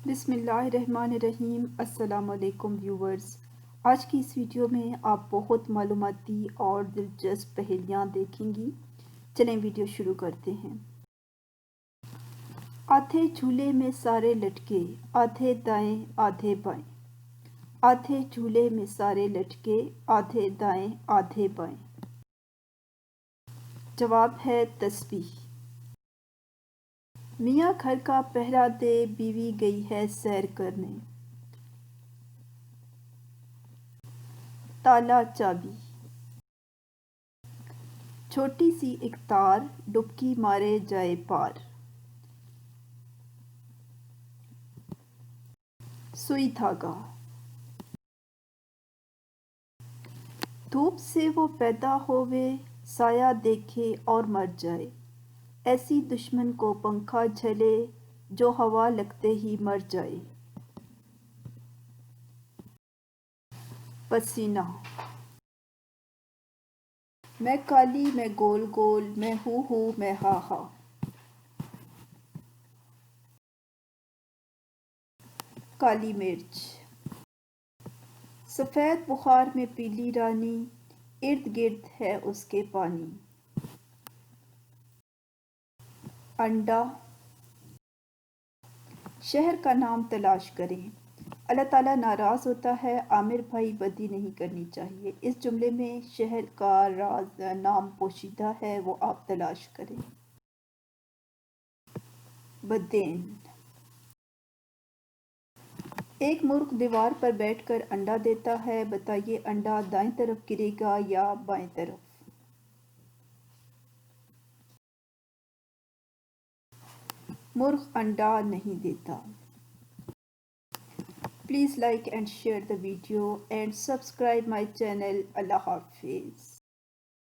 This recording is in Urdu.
بسم اللہ الرحمن الرحیم۔ السلام علیکم ویورز، آج کی اس ویڈیو میں آپ بہت معلوماتی اور دلچسپ پہیلیاں دیکھیں گی۔ چلیں ویڈیو شروع کرتے ہیں۔ آدھے جھولے میں سارے لٹکے، آدھے دائیں آدھے بائیں۔ آدھے جھولے میں سارے لٹکے، آدھے دائیں آدھے بائیں۔ جواب ہے تسبیح۔ میاں گھر کا پہرا دے، بیوی گئی ہے سیر کرنے۔ تالا چابی۔ چھوٹی سی ایک تار، ڈبکی مارے جائے پار۔ سوئی دھاگا۔ دھوپ سے وہ پیدا ہوئے، سایہ دیکھے اور مر جائے۔ ایسی دشمن کو پنکھا جھلے، جو ہوا لگتے ہی مر جائے۔ پسینہ۔ میں کالی میں گول گول، میں ہوں میں ہا ہا۔ کالی مرچ۔ سفید بخار میں پیلی رانی، ارد گرد ہے اس کے پانی۔ انڈا۔ شہر کا نام تلاش کریں۔ اللہ تعالیٰ ناراض ہوتا ہے، عامر بھائی بدی نہیں کرنی چاہیے۔ اس جملے میں شہر کا نام پوشیدہ ہے، وہ آپ تلاش کریں۔ بدین۔ ایک مرغ دیوار پر بیٹھ کر انڈا دیتا ہے، بتائیے انڈا دائیں طرف گرے گا یا بائیں طرف؟ مرغ انڈا نہیں دیتا۔ Please like and share the video and subscribe my channel. Allah Hafiz.